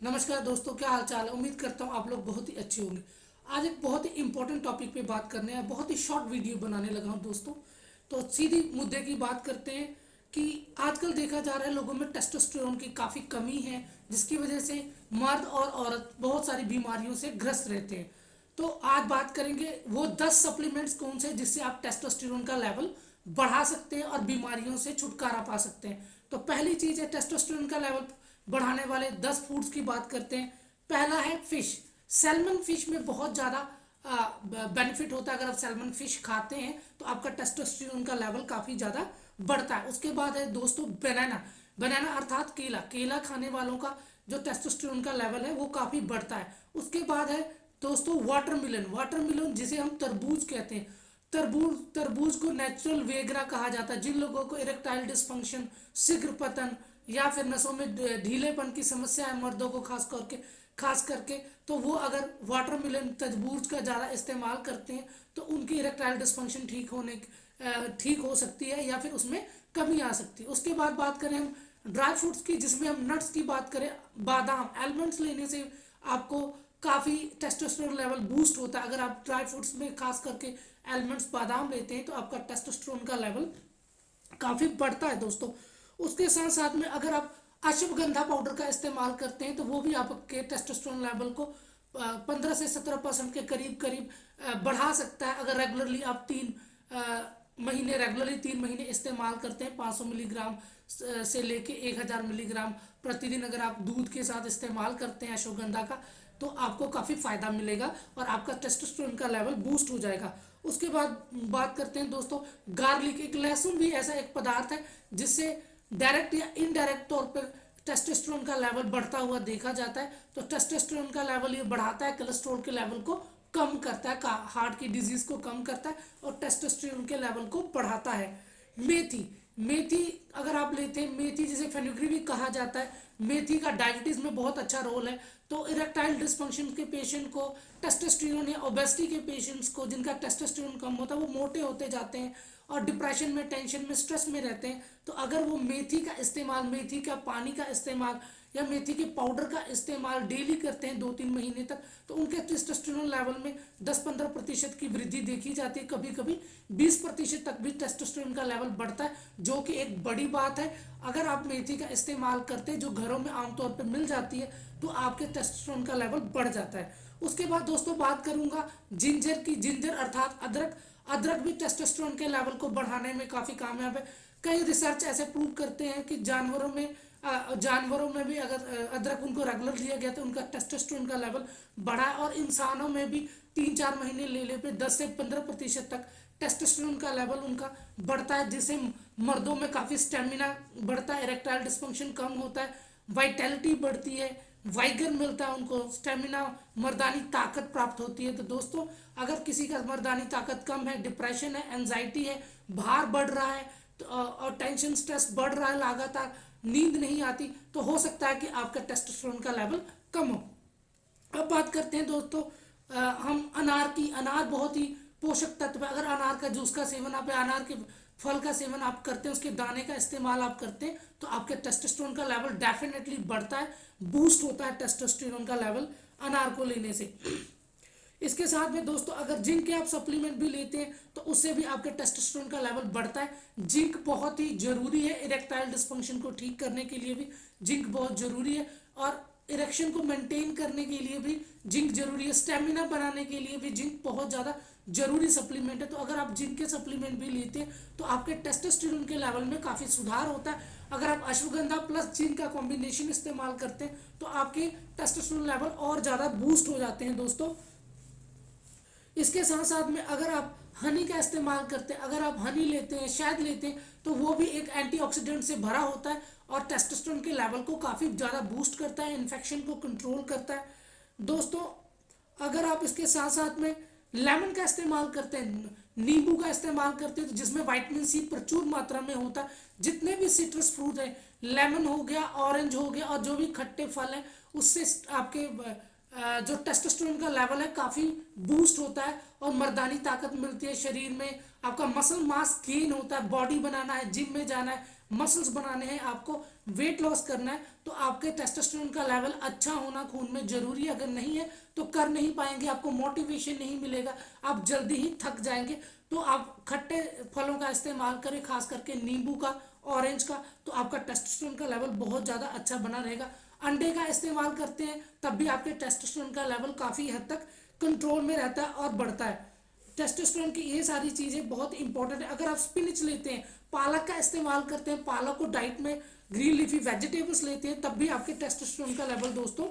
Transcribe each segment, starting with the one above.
नमस्कार दोस्तों, क्या हाल चाल है। उम्मीद करता हूँ आप लोग बहुत ही अच्छे होंगे। आज एक बहुत ही इंपॉर्टेंट टॉपिक पे बात करने हैं। बहुत ही शॉर्ट वीडियो बनाने लगा हूँ दोस्तों। तो सीधी मुद्दे की बात करते हैं कि आजकल देखा जा रहा है लोगों में टेस्टोस्टेरोन की काफ़ी कमी है, जिसकी वजह से मर्द और औरत बहुत सारी बीमारियों से ग्रस्त रहते हैं। तो आज बात करेंगे वो 10 सप्लीमेंट्स कौन से जिससे आप टेस्टोस्टेरोन का लेवल बढ़ा सकते हैं और बीमारियों से छुटकारा पा सकते हैं। तो पहली चीज़ है टेस्टोस्टेरोन का लेवल बढ़ाने वाले 10 फूड्स की बात करते हैं। पहला है फिश। सैल्मन फिश में बहुत ज़्यादा बेनिफिट होता है। अगर आप सैल्मन फिश खाते हैं तो आपका टेस्टोस्टेरोन का लेवल काफ़ी ज़्यादा बढ़ता है। उसके बाद है दोस्तों बनाना। बनाना अर्थात केला। केला खाने वालों का जो टेस्टोस्टेरोन का लेवल है वो काफ़ी बढ़ता है। उसके बाद है दोस्तों वाटरमेलन। वाटरमेलन जिसे हम तरबूज कहते हैं। तरबूज तरबूज को नेचुरल वेगरा कहा जाता है। जिन लोगों को इरेक्टाइल डिस्फंक्शन, शीघ्र पतन या फिर नसों में ढीलेपन की समस्या है मर्दों को खास करके तो वो अगर वाटरमेलन तरबूज का ज़्यादा इस्तेमाल करते हैं तो उनकी इरेक्टाइल डिस्फंक्शन ठीक हो सकती है या फिर उसमें कमी आ सकती है। उसके बाद बात करें हम ड्राई फ्रूट्स की, जिसमें हम नट्स की बात करें। बादाम, आलमंड्स लेने से आपको काफ़ी टेस्टोस्टेरोन लेवल बूस्ट होता है। अगर आप ड्राई फ्रूट्स में खास करके आलमंड्स, बादाम लेते हैं तो आपका टेस्टोस्टेरोन का लेवल काफ़ी बढ़ता है दोस्तों। उसके साथ साथ में अगर आप अश्वगंधा पाउडर का इस्तेमाल करते हैं तो वो भी आपके टेस्टोस्टेरोन लेवल को 15 से 17% के करीब करीब बढ़ा सकता है। अगर रेगुलरली आप 3 महीने इस्तेमाल करते हैं, 500 मिलीग्राम से लेके 1000 मिलीग्राम प्रतिदिन अगर आप दूध के साथ इस्तेमाल करते हैं अश्वगंधा का, तो आपको काफ़ी फ़ायदा मिलेगा और आपका टेस्टोस्टेरोन का लेवल बूस्ट हो जाएगा। उसके बाद बात करते हैं दोस्तों गार्लिक। एक लहसुन भी ऐसा एक पदार्थ है जिससे डायरेक्ट या इनडायरेक्ट तौर पर टेस्टोस्टेरोन का लेवल बढ़ता हुआ देखा जाता है। तो टेस्टोस्टेरोन का लेवल ये बढ़ाता है, कोलेस्ट्रॉल के लेवल को कम करता है, हार्ट की डिजीज को कम करता है और टेस्टोस्टेरोन के लेवल को बढ़ाता है। मेथी। मेथी अगर आप लेते हैं, मेथी जिसे फेनुग्रीक कहा जाता है, मेथी का डायबिटीज में बहुत अच्छा रोल है। तो इरेक्टाइल डिस्फंक्शन के पेशेंट को, टेस्टोस्टेरोन या ओबेसिटी के पेशेंट्स को जिनका टेस्टोस्टेरोन कम होता है वो मोटे होते जाते हैं और डिप्रेशन में, टेंशन में, स्ट्रेस में रहते हैं। तो अगर वो मेथी का इस्तेमाल, मेथी का पानी का इस्तेमाल या मेथी के पाउडर का इस्तेमाल डेली करते हैं 2-3 महीने तक, तो उनके टेस्टोस्टेरोन लेवल में 10-15% की वृद्धि देखी जाती है। कभी कभी 20% तक भी टेस्टोस्टेरोन का लेवल बढ़ता है, जो कि एक बड़ी बात है। अगर आप मेथी का इस्तेमाल करते हैं जो घरों में आमतौर पर मिल जाती है तो आपके टेस्टोस्टेरोन का लेवल बढ़ जाता है। उसके बाद दोस्तों बात करूंगा जिंजर की। जिंजर अर्थात अदरक। अदरक भी टेस्टोस्टेरोन के लेवल को बढ़ाने में काफ़ी कामयाब है। कई रिसर्च ऐसे प्रूव करते हैं कि जानवरों में भी अगर अदरक उनको रेगुलर दिया गया तो उनका टेस्टोस्टेरोन का लेवल बढ़ा है। और इंसानों में भी 3-4 महीने लेने पे 10 से 15% तक टेस्टोस्टेरोन का लेवल उनका बढ़ता है, जिससे मर्दों में काफ़ी स्टेमिना बढ़ता है, इरेक्टाइल डिस्फंक्शन कम होता है, वाइटैलिटी बढ़ती है, वाइगर मिलता है उनको, स्टेमिना, मर्दानी ताकत प्राप्त होती है। तो दोस्तों अगर किसी का मर्दानी ताकत कम है, डिप्रेशन है, एंजाइटी है, भार बढ़ रहा है और टेंशन, स्ट्रेस बढ़ रहा है लगातार, नींद नहीं आती, तो हो सकता है कि आपका टेस्टोस्टेरोन का लेवल कम हो। अब बात करते हैं दोस्तों हम अनार की। अनार बहुत ही पोषक तत्व है। अगर अनार का जूस का सेवन, आप अनार के फल का सेवन आप करते हैं, उसके दाने का इस्तेमाल आप करते हैं, तो आपके टेस्टोस्टेरोन का लेवल डेफिनेटली बढ़ता है, बूस्ट होता है टेस्टोस्टेरोन का लेवल अनार को लेने से। इसके साथ में दोस्तों अगर जिंक के आप सप्लीमेंट भी लेते हैं तो उससे भी आपके टेस्टोस्टेरोन का लेवल बढ़ता है। जिंक बहुत ही जरूरी है, इरेक्टाइल डिस्फंक्शन को ठीक करने के लिए भी जिंक बहुत जरूरी है और इरेक्शन को मेंटेन करने के लिए भी जिंक जरूरी है, स्टेमिना बनाने के लिए भी जिंक बहुत ज़्यादा जरूरी सप्लीमेंट है। तो अगर आप जिंक के सप्लीमेंट भी लेते हैं तो आपके टेस्टोस्टेरोन के लेवल में काफ़ी सुधार होता है। अगर आप अश्वगंधा प्लस जिंक का कॉम्बिनेशन इस्तेमाल करते हैं तो आपके टेस्टोस्टेरोन लेवल और ज़्यादा बूस्ट हो जाते हैं दोस्तों। इसके साथ साथ में अगर आप हनी का इस्तेमाल करते हैं, अगर आप हनी लेते हैं, शहद लेते हैं, तो वो भी एक एंटीऑक्सीडेंट से भरा होता है और टेस्टोस्टेरोन के लेवल को काफ़ी ज़्यादा बूस्ट करता है, इन्फेक्शन को कंट्रोल करता है दोस्तों। अगर आप इसके साथ साथ में लेमन का इस्तेमाल करते हैं, नींबू का इस्तेमाल करते हैं, तो जिसमें विटामिन सी प्रचुर मात्रा में होता है। जितने भी सिट्रस फ्रूट है, लेमन हो गया, ऑरेंज हो गया और जो भी खट्टे फल हैं, उससे आपके जो टेस्टोस्टेरोन का लेवल है काफ़ी बूस्ट होता है और मर्दानी ताकत मिलती है शरीर में। आपका मसल मास गेन होता है, बॉडी बनाना है, जिम में जाना है, मसल्स बनाने हैं, आपको वेट लॉस करना है, तो आपके टेस्टोस्टेरोन का लेवल अच्छा होना खून में जरूरी है। अगर नहीं है तो कर नहीं पाएंगे, आपको मोटिवेशन नहीं मिलेगा, आप जल्दी ही थक जाएंगे। तो आप खट्टे फलों का इस्तेमाल करें, खास करके नींबू का, ऑरेंज का, तो आपका टेस्टोस्टेरोन का लेवल बहुत ज़्यादा अच्छा बना रहेगा। अंडे का इस्तेमाल करते हैं तब भी आपके टेस्टोस्टेरोन का लेवल काफ़ी हद तक कंट्रोल में रहता है और बढ़ता है। टेस्टोस्टेरोन की ये सारी चीज़ें बहुत इंपॉर्टेंट है। अगर आप स्पिनिच लेते हैं, पालक का इस्तेमाल करते हैं, पालक को डाइट में ग्रीन लीफी वेजिटेबल्स लेते हैं, तब भी आपके टेस्टोस्टेरोन का लेवल दोस्तों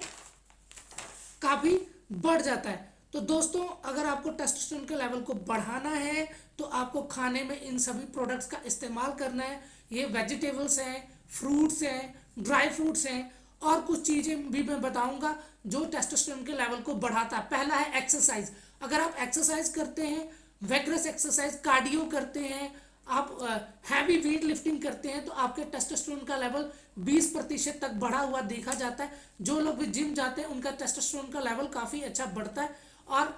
काफ़ी बढ़ जाता है। तो दोस्तों अगर आपको टेस्टोस्टेरोन के लेवल को बढ़ाना है तो आपको खाने में इन सभी प्रोडक्ट्स का इस्तेमाल करना है। ये वेजिटेबल्स हैं, फ्रूट्स हैं, ड्राई फ्रूट्स हैं, और कुछ चीज़ें भी मैं बताऊंगा जो टेस्टोस्टेरोन के लेवल को बढ़ाता है। पहला है एक्सरसाइज। अगर आप एक्सरसाइज करते हैं, वेगरस एक्सरसाइज, कार्डियो करते हैं, आप हैवी वेट लिफ्टिंग करते हैं, तो आपके टेस्टोस्टेरोन का लेवल 20% तक बढ़ा हुआ देखा जाता है। जो लोग भी जिम जाते हैं उनका टेस्टोस्टेरोन का लेवल काफ़ी अच्छा बढ़ता है और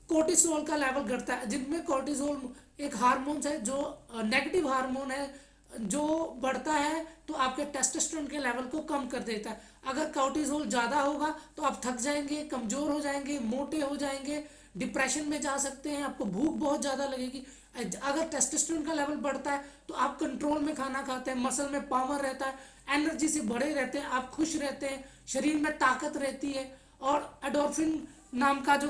कोर्टिसोल का लेवल घटता है। जिनमें कोर्टिसोल एक हार्मोन है जो नेगेटिव हार्मोन है, जो बढ़ता है तो आपके टेस्टोस्टेरोन के लेवल को कम कर देता है। अगर कोर्टिसोल ज़्यादा होगा तो आप थक जाएंगे, कमज़ोर हो जाएंगे, मोटे हो जाएंगे, डिप्रेशन में जा सकते हैं, आपको भूख बहुत ज़्यादा लगेगी। अगर टेस्टोस्टेरोन का लेवल बढ़ता है तो आप कंट्रोल में खाना खाते हैं, मसल में पावर रहता है, एनर्जी से भरे रहते हैं, आप खुश रहते हैं, शरीर में ताकत रहती है, और एडोर्फिन नाम का जो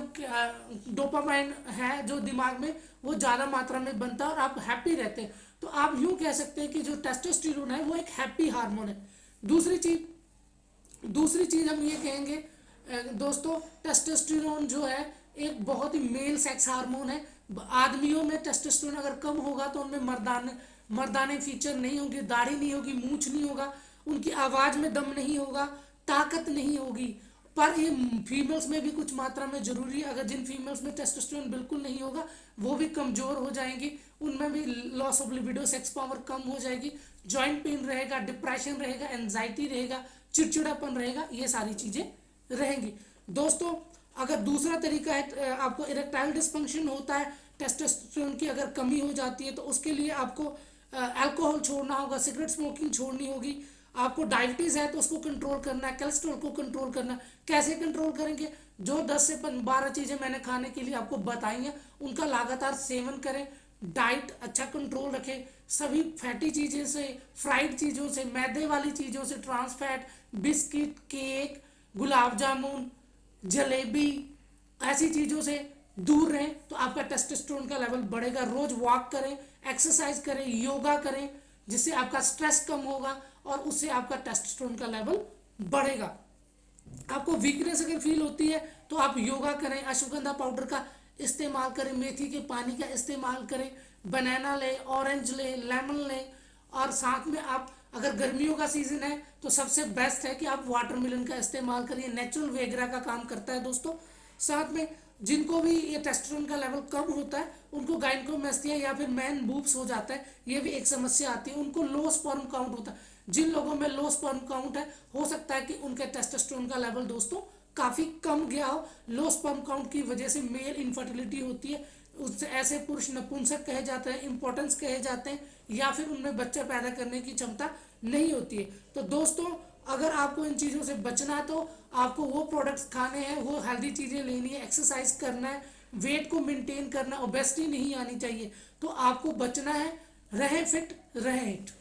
डोपामाइन है जो दिमाग में, वो ज़्यादा मात्रा में बनता है और आप हैप्पी रहते हैं। तो आप यूँ कह सकते हैं कि जो टेस्टोस्टेरोन है वो एक हैप्पी हार्मोन है। दूसरी चीज़ हम ये कहेंगे दोस्तों, टेस्टोस्टेरोन जो है एक बहुत ही मेल सेक्स हार्मोन है। आदमियों में टेस्टोस्टेरोन अगर कम होगा तो उनमें मर्दाने फीचर नहीं होंगे, दाढ़ी नहीं होगी, मूछ नहीं होगा, उनकी आवाज़ में दम नहीं होगा, ताकत नहीं होगी। पर ये फीमेल्स में भी कुछ मात्रा में जरूरी है। अगर जिन फीमेल्स में टेस्टोस्टेरोन बिल्कुल नहीं होगा वो भी कमज़ोर हो जाएंगी, उनमें भी loss of libido, sex power कम हो जाएगी, जॉइंट पेन रहेगा, डिप्रेशन रहेगा, एंजाइटी रहेगा, चिड़चिड़ापन रहेगा, ये सारी चीज़ें रहेंगी। दोस्तों अगर दूसरा तरीका है, आपको इरेक्टाइल डिस्फंक्शन होता है, टेस्टोस्टेरोन की अगर कमी हो जाती है, तो उसके लिए आपको अल्कोहल छोड़ना होगा, सिगरेट स्मोकिंग छोड़नी होगी, आपको डायबिटीज़ है तो उसको कंट्रोल करना है, कोलेस्ट्रॉल को कंट्रोल करना है। कैसे कंट्रोल करेंगे? जो 10 से 12 चीज़ें मैंने खाने के लिए आपको बताई हैं उनका लगातार सेवन करें, डाइट अच्छा कंट्रोल रखें, सभी फैटी चीज़ें से, फ्राइड चीज़ों से, मैदे वाली चीज़ों से, trans fat, biscuit, cake, gulab jamun, jalebi, ऐसी चीज़ों से दूर रहें तो आपका टेस्टोस्टेरोन का लेवल बढ़ेगा। रोज़ वॉक करें, एक्सरसाइज करें, योगा करें, जिससे आपका स्ट्रेस कम होगा और उससे आपका टेस्टोस्टेरोन का लेवल बढ़ेगा। आपको वीकनेस अगर फील होती है तो आप योगा करें, अश्वगंधा पाउडर का इस्तेमाल करें, मेथी के पानी का इस्तेमाल करें, बनाना लें, ऑरेंज लें, लेमन लें, और साथ में आप अगर गर्मियों का सीजन है तो सबसे बेस्ट है कि आप वाटरमेलन का इस्तेमाल करिए, नेचुरल वेगरा का काम करता है दोस्तों। साथ में जिनको भी ये टेस्टोस्टेरोन का लेवल कम होता है उनको गायनेकोमेस्टिया या फिर मैन बूब्स हो जाता है, ये भी एक समस्या आती है, उनको लो स्पर्म काउंट होता है। जिन लोगों में लो स्पर्म काउंट है, हो सकता है कि उनके टेस्टोस्टेरोन का लेवल दोस्तों काफ़ी कम गया हो। लो स्पर्म काउंट की वजह से मेल इनफर्टिलिटी होती है, उससे ऐसे पुरुष नपुंसक कहे जाते हैं, इंपॉर्टेंस कहे जाते हैं, या फिर उनमें बच्चा पैदा करने की क्षमता नहीं होती है। तो दोस्तों अगर आपको इन चीज़ों से बचना है तो आपको वो प्रोडक्ट्स खाने हैं, वो हेल्दी चीज़ें लेनी है, एक्सरसाइज करना है, वेट को मेंटेन करना, ओबेसिटी नहीं आनी चाहिए। तो आपको बचना है, रहें फिट, रहें हिट।